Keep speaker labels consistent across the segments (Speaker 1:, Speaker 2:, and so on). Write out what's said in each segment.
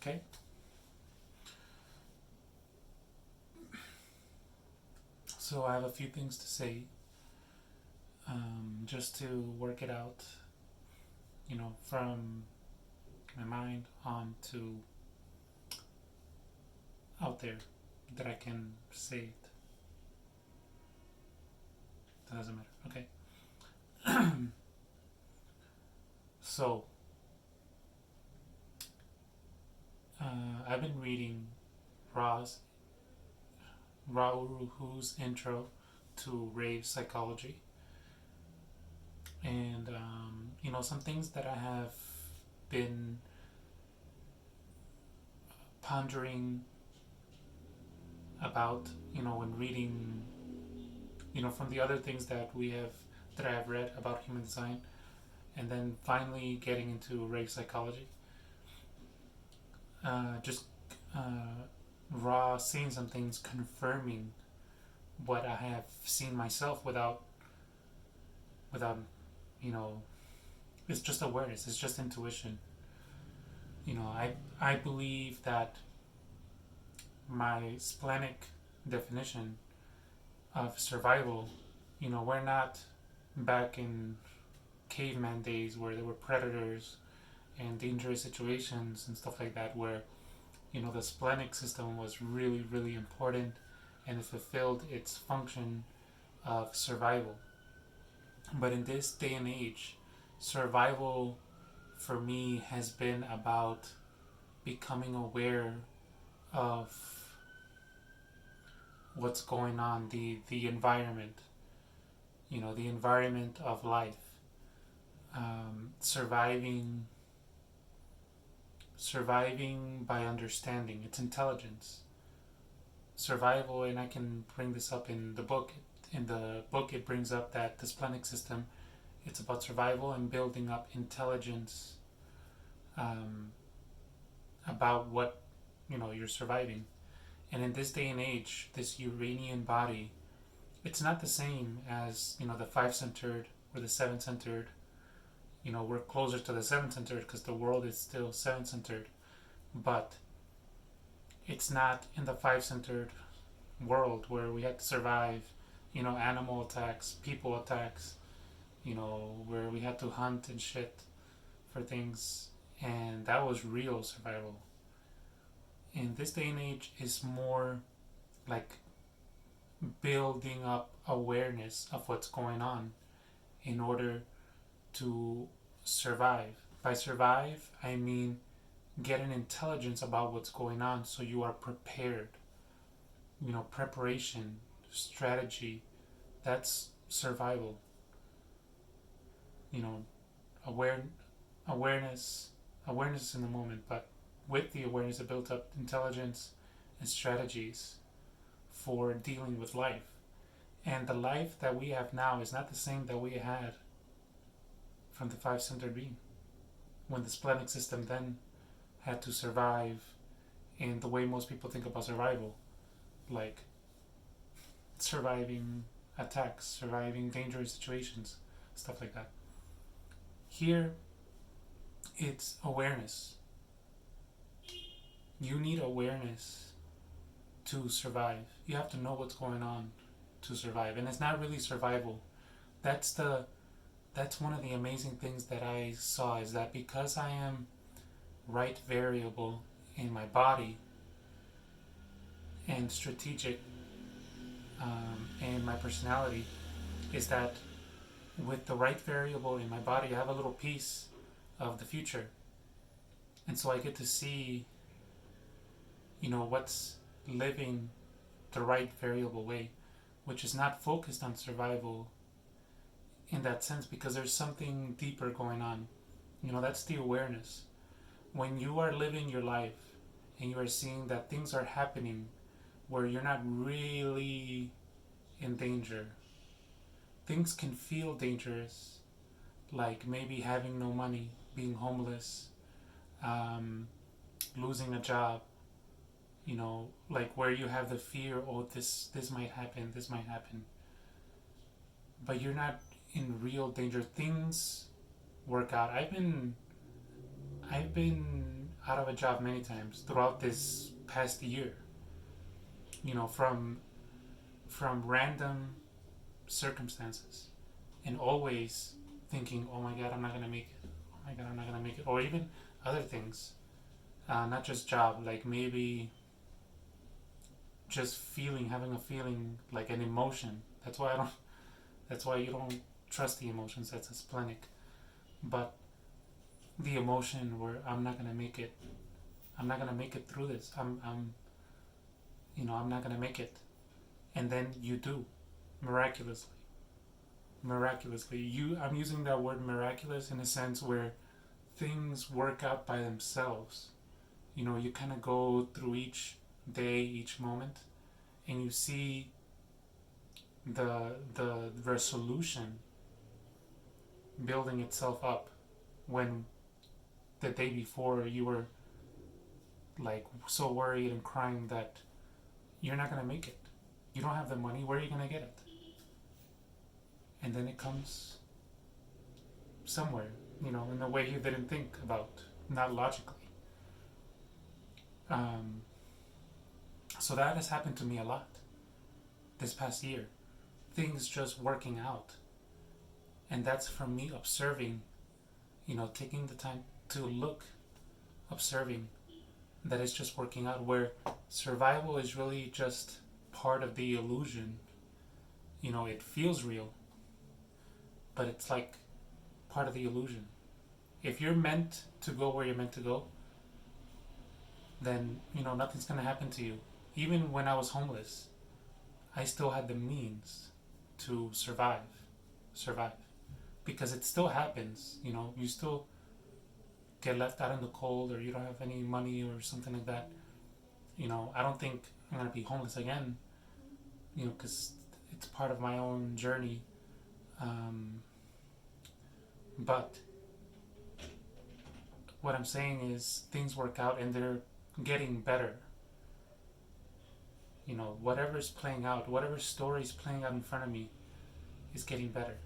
Speaker 1: Okay. So I have a few things to say, just to work it out, from my mind on to out there that I can say it. That doesn't matter. Okay. So, I've been reading Ra's Ra Uru Hu's intro to rave psychology, and some things that I have been pondering about, when reading, from the other things that I have read about human design, and then finally getting into rave psychology. Just raw seeing some things confirming what I have seen myself without you know it's just awareness, it's just intuition. I believe that my splenic definition of survival, we're not back in caveman days where there were predators and dangerous situations and stuff like that, where the splenic system was really, really important and it fulfilled its function of survival. But in this day and age, survival for me has been about becoming aware of what's going on, the environment, the environment of life, surviving by understanding its intelligence. Survival, and I can bring this up in the book. In the book, it brings up that the splenic system, it's about survival and building up intelligence, um, about what you're surviving. And in this day and age, this Uranian body, it's not the same as the five-centered or the seven-centered. We're closer to the seven-centered because the world is still seven-centered, but it's not in the five-centered world where we had to survive, animal attacks, people attacks, where we had to hunt and shit for things, and that was real survival. In this day and age is more like building up awareness of what's going on in order to survive. By survive, I mean get an intelligence about what's going on so you are prepared. Preparation, strategy, that's survival. You know, aware, awareness, awareness in the moment, but with the awareness, it built up intelligence and strategies for dealing with life. And the life that we have now is not the same that we had from the five-centered being, when the splenic system then had to survive in the way most people think about survival, like surviving attacks, surviving dangerous situations, stuff like that. Here, it's awareness. You need awareness to survive. You have to know what's going on to survive, and it's not really survival. That's one of the amazing things that I saw, is that because I am right variable in my body and strategic, in my personality, is that with the right variable in my body, I have a little piece of the future, and so I get to see, what's living the right variable way, which is not focused on survival in that sense, because there's something deeper going on. That's the awareness. When you are living your life and you are seeing that things are happening where you're not really in danger, things can feel dangerous, like maybe having no money, being homeless, losing a job, like where you have the fear, oh, this might happen, this might happen, but you're not in real danger. Things work out. I've been out of a job many times throughout this past year. From random circumstances, and always thinking, "Oh my God, I'm not gonna make it. Oh my God, I'm not gonna make it." Or even other things, not just job, like maybe just having a feeling, like an emotion. That's why I don't. That's why you don't trust the emotions. That's a splenic. But the emotion where I'm not gonna make it. I'm not gonna make it through this. I'm not gonna make it, and then you do, miraculously. Miraculously, I'm using that word miraculous in a sense where things work out by themselves. You kind of go through each day, each moment, and you see the resolution building itself up, when the day before you were like so worried and crying that you're not gonna make it. You don't have the money. Where are you gonna get it? And then it comes somewhere, in a way you didn't think about, not logically. Um, so that has happened to me a lot this past year. Things just working out. And that's from me observing, taking the time to look, observing that it's just working out, where survival is really just part of the illusion. It feels real, but it's like part of the illusion. If you're meant to go where you're meant to go, then nothing's gonna happen to you. Even when I was homeless, I still had the means to survive, because it still happens. You still get left out in the cold, or you don't have any money or something like that. I don't think I'm gonna be homeless again, because it's part of my own journey. But what I'm saying is things work out and they're getting better. Whatever's playing out, whatever story's playing out in front of me is getting better.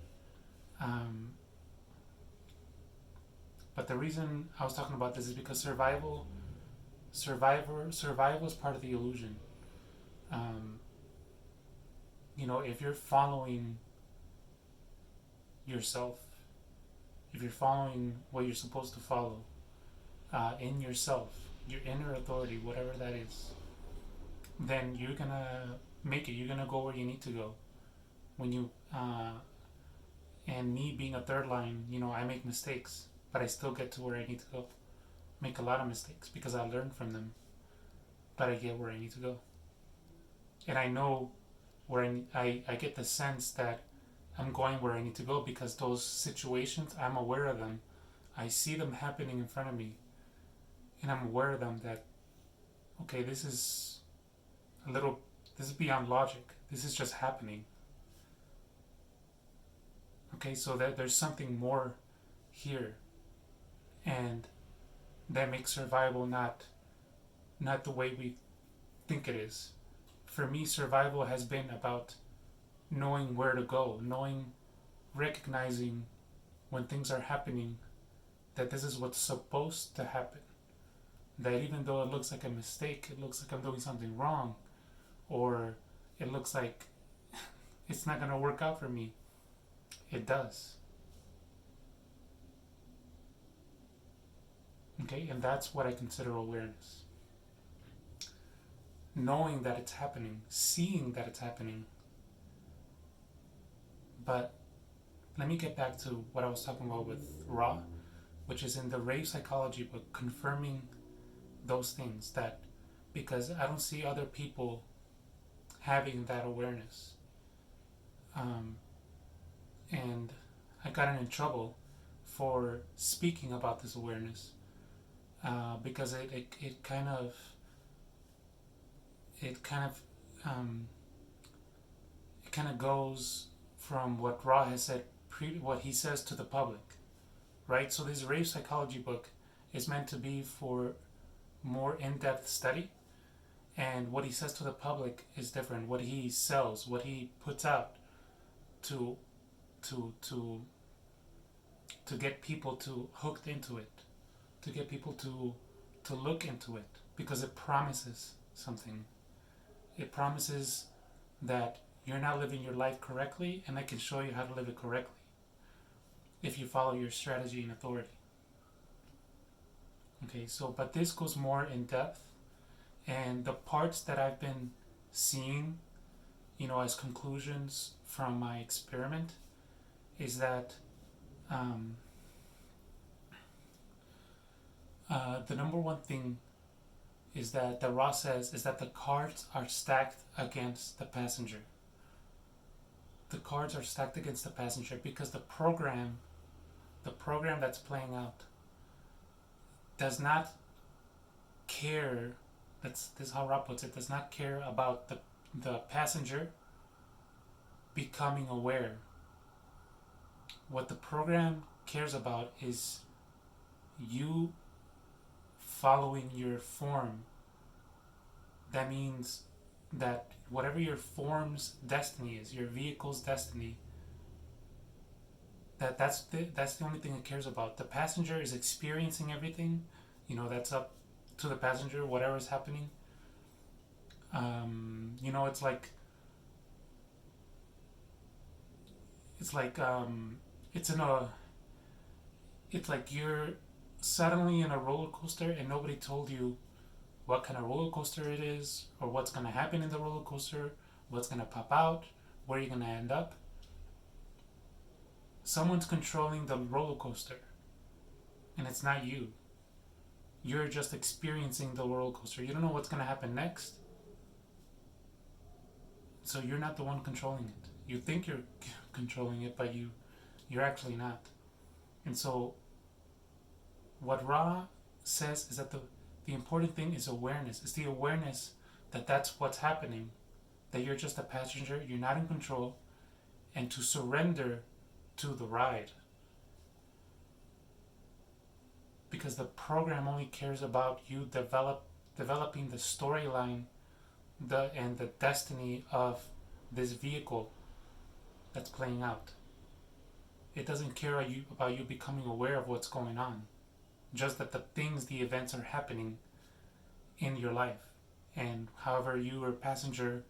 Speaker 1: But the reason I was talking about this is because survival is part of the illusion. If you're following yourself, if you're following what you're supposed to follow, in yourself, your inner authority, whatever that is, then you're gonna make it. You're gonna go where you need to go. When you and me being a third line, I make mistakes, but I still get to where I need to go. Make a lot of mistakes because I learn from them, but I get where I need to go. And I know where I get the sense that I'm going where I need to go, because those situations, I'm aware of them. I see them happening in front of me, and I'm aware of them, that okay, this is beyond logic. This is just happening. Okay, so there's something more here, and that makes survival not the way we think it is. For me, survival has been about knowing where to go, recognizing when things are happening, that this is what's supposed to happen. That even though it looks like a mistake, it looks like I'm doing something wrong, or it looks like it's not going to work out for me, it does. Okay, and that's what I consider awareness. Knowing that it's happening, seeing that it's happening. But let me get back to what I was talking about with Ra, which is in the Rave Psychology book, confirming those things, that because I don't see other people having that awareness. And I got in trouble for speaking about this awareness, because it kind of goes from what Ra has said, what he says to the public, right? So this Rave Psychology book is meant to be for more in-depth study, and what he says to the public is different. What he sells, what he puts out to get people to hooked into it, to get people to to look into it because it promises something. It promises that you're not living your life correctly, and I can show you how to live it correctly if you follow your strategy and authority. Okay, so but this goes more in depth, and the parts that I've been seeing, as conclusions from my experiment, is that um, the number one thing is that the Ra says is that the cards are stacked against the passenger. The cards are stacked against the passenger because the program that's playing out does not care. This is how Ra puts it. Does not care about the passenger becoming aware. What the program cares about is you following your form. That means that whatever your form's destiny is, your vehicle's destiny, that's the only thing it cares about. The passenger is experiencing everything, that's up to the passenger, whatever is happening. It's like it's like you're suddenly in a roller coaster and nobody told you what kind of roller coaster it is, or what's going to happen in the roller coaster, what's going to pop out, where you're going to end up. Someone's controlling the roller coaster, and it's not you. You're just experiencing the roller coaster. You don't know what's going to happen next, so you're not the one controlling it. You think you're controlling it, but you're actually not. And so what Ra says is that the important thing is awareness. It's the awareness that that's what's happening, that you're just a passenger, you're not in control, and to surrender to the ride. Because the program only cares about you developing the storyline and the destiny of this vehicle that's playing out. It doesn't care about you becoming aware of what's going on. Just that the events are happening in your life. And however your passenger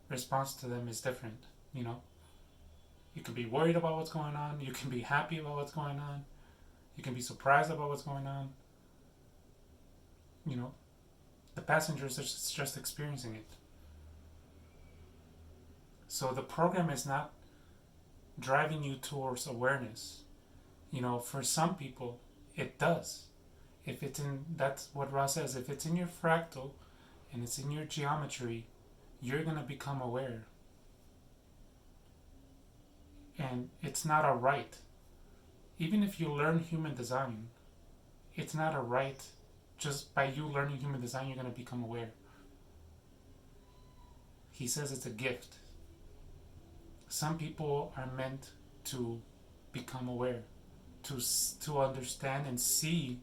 Speaker 1: response to them is different, You can be worried about what's going on. You can be happy about what's going on. You can be surprised about what's going on. The passenger is just experiencing it. So the program is not driving you towards awareness. For some people, it does. That's what Ra says, if it's in your fractal and it's in your geometry, you're going to become aware. And it's not a right. Even if you learn human design, it's not a right. Just by you learning human design, you're going to become aware. He says it's a gift. Some people are meant to become aware, to understand and see,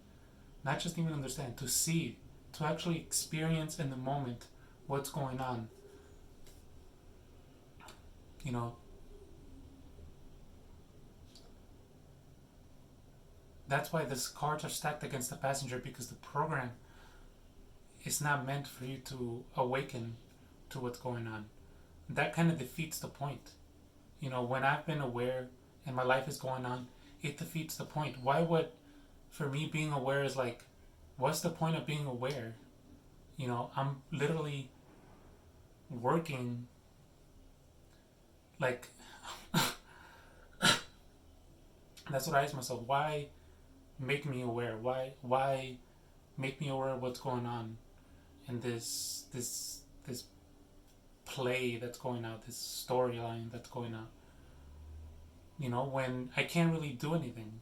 Speaker 1: not just even understand, to see, to actually experience in the moment what's going on. That's why these cards are stacked against the passenger, because the program is not meant for you to awaken to what's going on. That kind of defeats the point. When I've been aware and my life is going on, it defeats the point. For me, being aware is like, what's the point of being aware? I'm literally working like that's what I ask myself. Why make me aware? Why make me aware of what's going on in this play that's going out, this storyline that's going out? When I can't really do anything.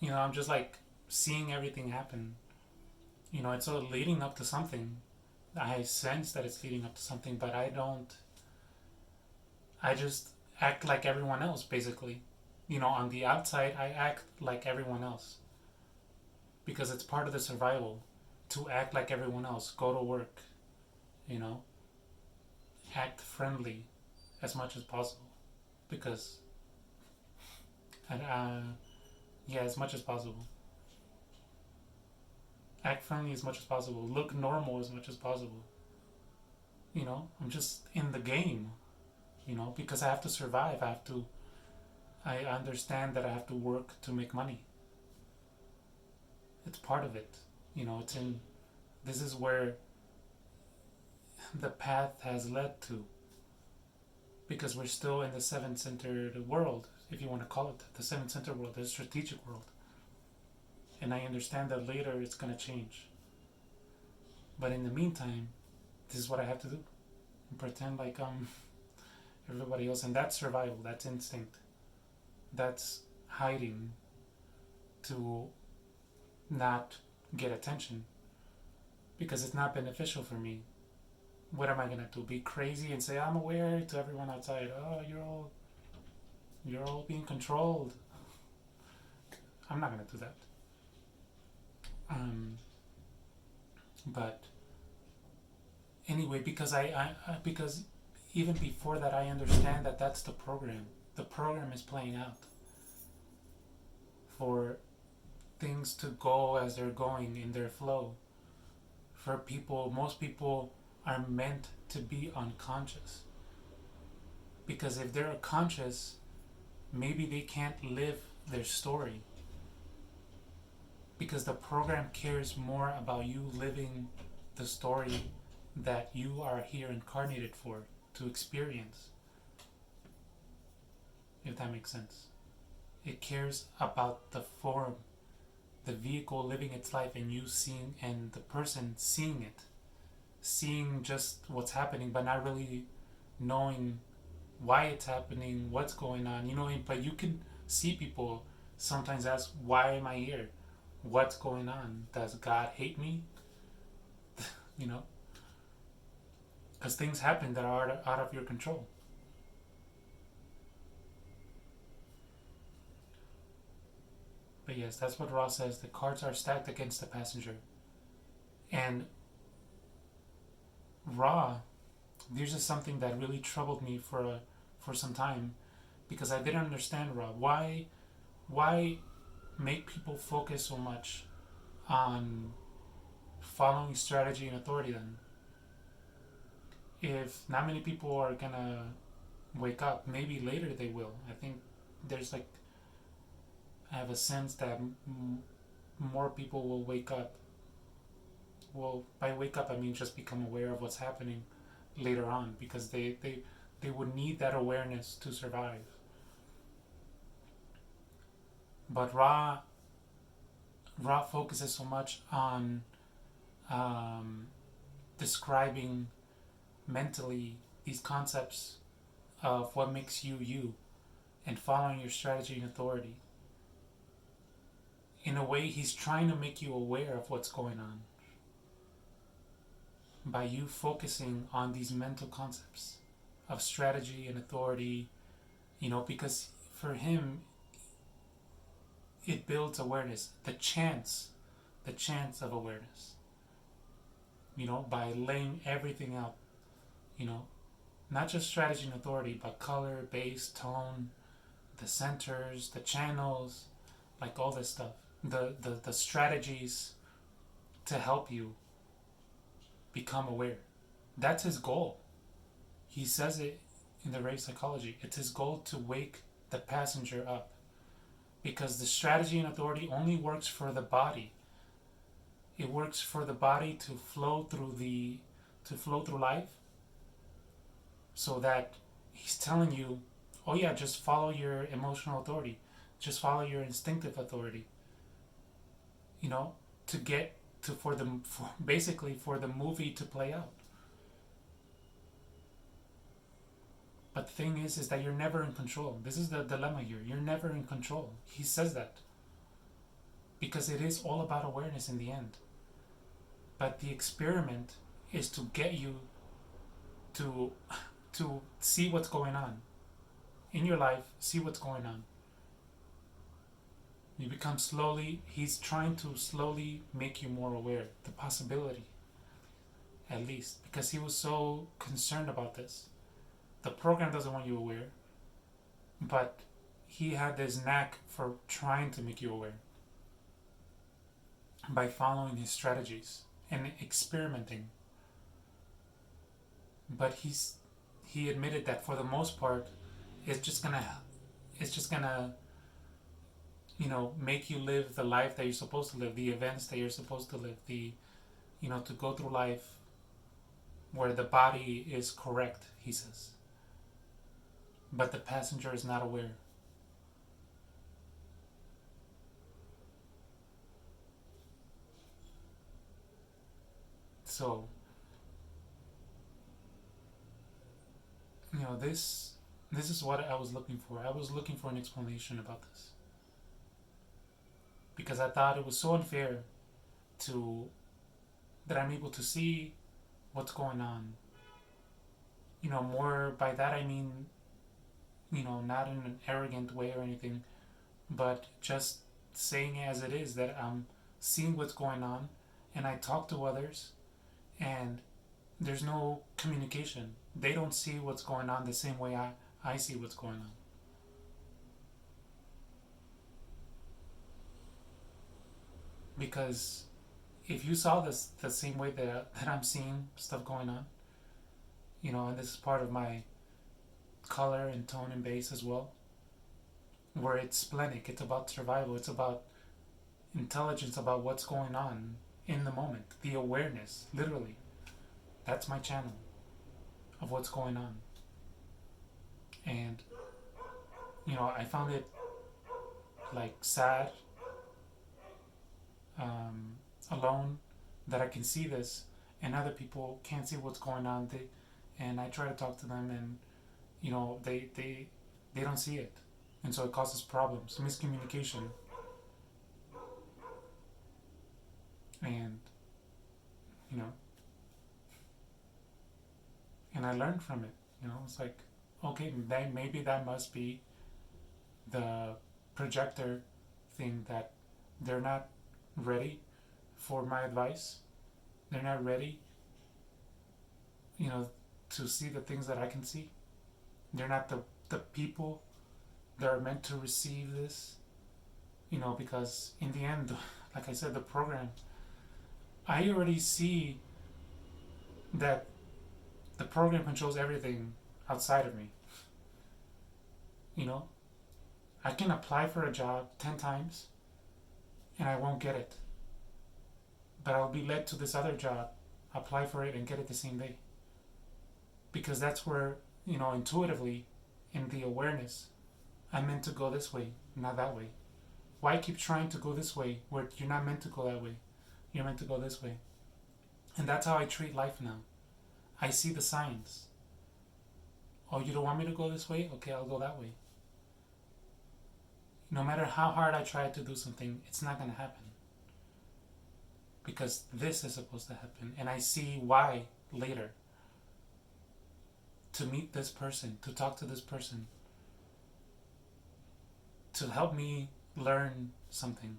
Speaker 1: I'm just like seeing everything happen. It's all leading up to something. I sense that it's leading up to something, but I just act like everyone else, basically. On the outside, I act like everyone else. Because it's part of the survival to act like everyone else. Go to work, act friendly as much as possible. Because, as much as possible. act friendly as much as possible, look normal as much as possible. I'm just in the game, because I have to survive. I understand that I have to work to make money. It's part of it. This is where the path has led to, because we're still in the seven centered world, if you want to call it that, the seven centered world, the strategic world. And I understand that later it's going to change. But in the meantime, this is what I have to do. Pretend like I'm everybody else. And that's survival, that's instinct. That's hiding to not get attention, because it's not beneficial for me. What am I gonna do? Be crazy and say I'm aware to everyone outside? Oh, you're all being controlled. I'm not gonna do that. But anyway, because even before that, I understand that that's the program. The program is playing out for things to go as they're going in their flow. For people, most people are meant to be unconscious. Because if they're conscious, maybe they can't live their story. Because the program cares more about you living the story that you are here incarnated for, to experience. If that makes sense. It cares about the form, the vehicle living its life, and you seeing, and the person seeing it. Seeing just what's happening, but not really knowing why it's happening, what's going on. But you can see people sometimes ask, why am I here? What's going on? Does God hate me? Because things happen that are out of your control. But yes, that's what Ra says. The cards are stacked against the passenger. And Ra, this is something that really troubled me for some time, because I didn't understand Ra. Why make people focus so much on following strategy and authority then? If not many people are gonna wake up, maybe later they will. I think there's I have a sense that more people will wake up. Well, by wake up I mean just become aware of what's happening later on, because they would need that awareness to survive. But Ra focuses so much on describing mentally these concepts of what makes you you, and following your strategy and authority. In a way, he's trying to make you aware of what's going on by you focusing on these mental concepts of strategy and authority, because for him it builds awareness, the chance of awareness, by laying everything out, not just strategy and authority, but color, base, tone, the centers, the channels, all this stuff, the strategies to help you become aware. That's his goal. He says it in the Rave Psychology. It's his goal to wake the passenger up, because the strategy and authority only works for the body. It works for the body to flow through life, so that he's telling you, oh yeah, just follow your emotional authority, just follow your instinctive authority, to get to basically for the movie to play out. But the thing is that you're never in control. This is the dilemma here. You're never in control. He says that because it is all about awareness in the end. But the experiment is to get you to see what's going on in your life, see what's going on. You become he's trying to slowly make you more aware, the possibility, at least, because he was so concerned about this. The program doesn't want you aware, but he had this knack for trying to make you aware. by following his strategies and experimenting. But he admitted that for the most part, it's just gonna it's just gonna make you live the life that you're supposed to live, the events that you're supposed to live, the to go through life where the body is correct, he says, but the passenger is not aware. So this is what I was looking for. I was looking for an explanation about this because I thought it was so unfair to that I'm able to see what's going on. More by that I mean, not in an arrogant way or anything, but just saying it as it is, that I'm seeing what's going on and I talk to others and there's no communication. They don't see what's going on the same way I see what's going on. Because if you saw this the same way that I'm seeing stuff going on, and this is part of my color and tone and bass as well, where it's splenic, it's about survival, it's about intelligence about what's going on in the moment, the awareness, literally. That's my channel of what's going on. And, I found it like sad, alone, that I can see this and other people can't see what's going on. And I try to talk to them and, they don't see it. And so it causes problems, miscommunication. And, you know, and I learned from it. It's like, okay, maybe that must be the projector thing, that they're not ready for my advice. They're not ready, to see the things that I can see. They're not the people that are meant to receive this, because in the end, like I said, the program, I already see that the program controls everything outside of me. You know, I can apply for a job 10 times and I won't get it. But I'll be led to this other job, apply for it, and get it the same day. Because that's where, intuitively, in the awareness, I'm meant to go this way, not that way. Why keep trying to go this way where you're not meant to go that way? You're meant to go this way. And that's how I treat life now. I see the signs. Oh, you don't want me to go this way? Okay, I'll go that way. No matter how hard I try to do something, it's not going to happen. Because this is supposed to happen. And I see why later. To meet this person, to talk to this person, to help me learn something,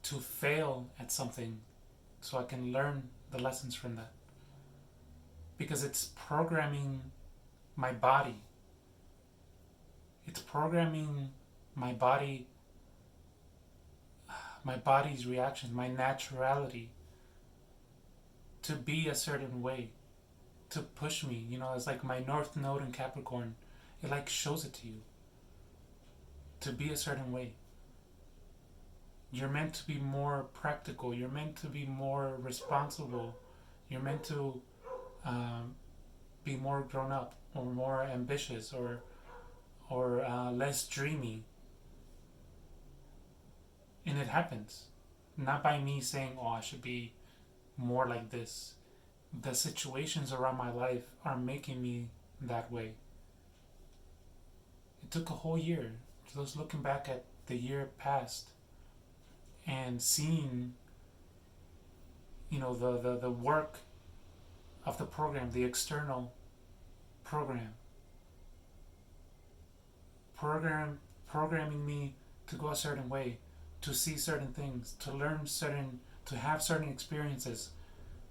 Speaker 1: to fail at something so I can learn the lessons from that. Because it's programming my body. It's programming my body, my body's reactions, my naturality to be a certain way, to push me. It's like my North Node in Capricorn. It like shows it to you. To be a certain way. You're meant to be more practical. You're meant to be more responsible. You're meant to be more grown up, or more ambitious, or less dreamy. And it happens. Not by me saying, oh, I should be more like this. The situations around my life are making me that way. It took a whole year. Just looking back at the year past and seeing, the work of the program, the external programming me to go a certain way, to see certain things, to have certain experiences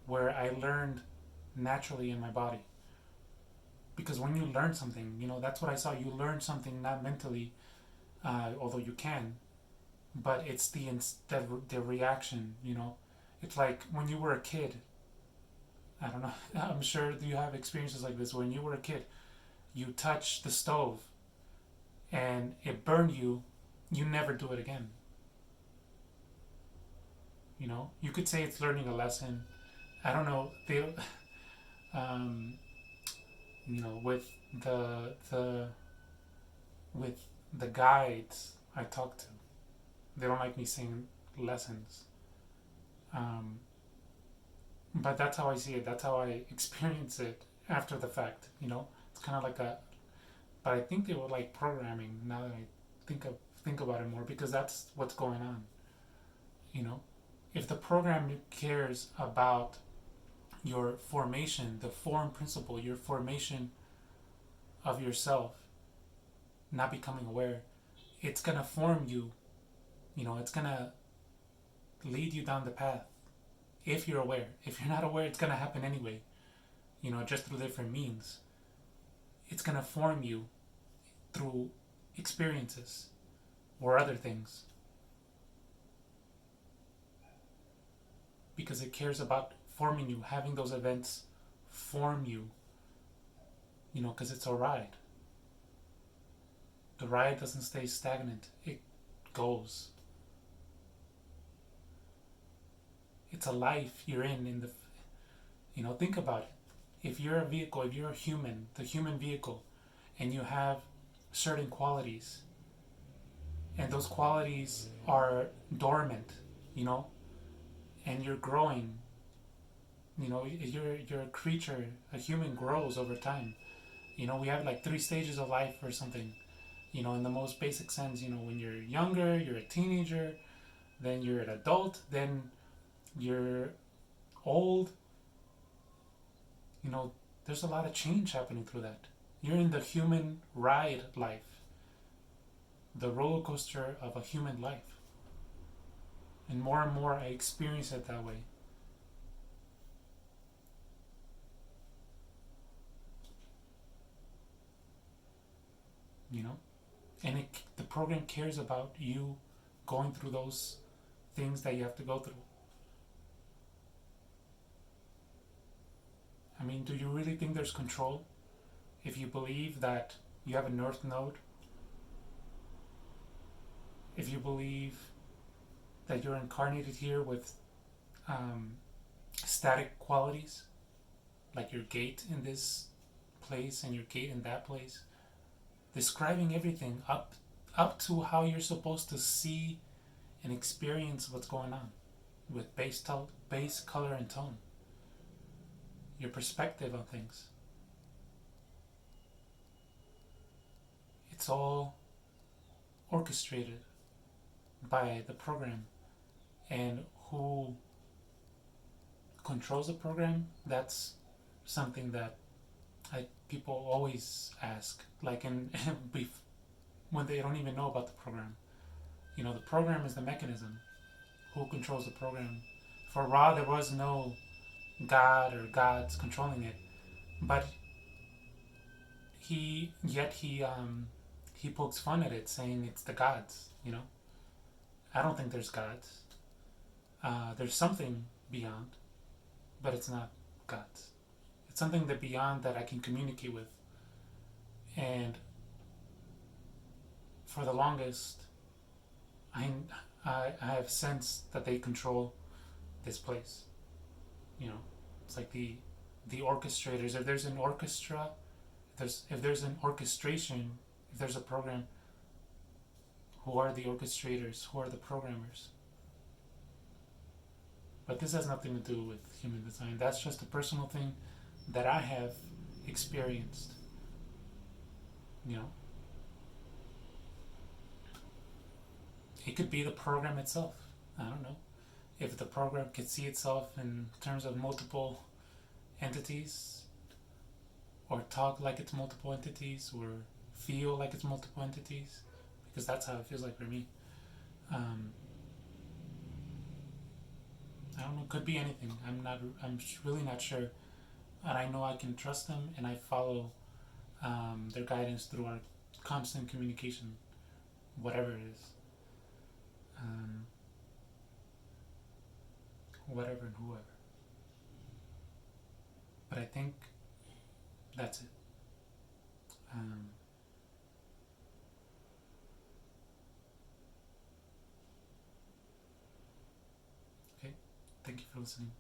Speaker 1: where I learned naturally in my body. Because when you learn something, that's what I saw. You learn something not mentally, although you can, but it's the reaction. You know, it's like when you were a kid. I don't know. I'm sure you have experiences like this. When you were a kid, you touch the stove and it burned you. You never do it again. You know, you could say it's learning a lesson. I don't know. Um, with the with the guides I talk to, they don't like me saying lessons. Um, but that's how I see it. That's how I experience it after the fact. You know, it's kind of like a. But I think they were like programming. Now that I think about it more, because that's what's going on. You know, if the program cares about your formation, the form principle, your formation of yourself, not becoming aware, it's gonna form you. You know, it's gonna lead you down the path if you're aware. If you're not aware, it's gonna happen anyway. You know, just through different means. It's gonna form you through experiences or other things because it cares about forming you, having those events form you. You know, because it's a ride. The ride doesn't stay stagnant. It goes. It's a life you're in the. You know, think about it. If you're a vehicle, if you're a human, the human vehicle, and you have certain qualities, and those qualities are dormant, you know, and you're growing, you know, you're a creature, a human grows over time. You know, we have like 3 stages of life or something. You know, in the most basic sense, you know, when you're younger, you're a teenager, then you're an adult, then you're old. You know, there's a lot of change happening through that. You're in the human ride life, the roller coaster of a human life. And more I experience it that way. You know, and the program cares about you going through those things that you have to go through. I mean, do you really think there's control if you believe that you have a north node? If you believe that you're incarnated here with um, static qualities, like your gate in this place and your gate in that place, describing everything up to how you're supposed to see and experience what's going on with base color and tone, your perspective on things. It's all orchestrated by the program, and who controls the program, that's something that people always ask, like in when they don't even know about the program. You know, the program is the mechanism. Who controls the program? For Ra, there was no God or gods controlling it, but he pokes fun at it, saying it's the gods. You know, I don't think there's gods. There's something beyond, but it's not gods. It's something that beyond that I can communicate with. And for the longest, I I have sensed that they control this place. You know, it's like the orchestrators. If there's an orchestra, if there's an orchestration, if there's a program, who are the orchestrators? Who are the programmers? But this has nothing to do with human design. That's just a personal thing that I have experienced. You know, it could be the program itself. I don't know. If the program could see itself in terms of multiple entities, or talk like it's multiple entities, or feel like it's multiple entities, because that's how it feels like for me. Um, I don't know. Could be anything. I'm not. I'm really not sure. And I know I can trust them, and I follow their guidance through our constant communication, whatever it is. whatever and whoever. But I think that's it. Okay, thank you for listening.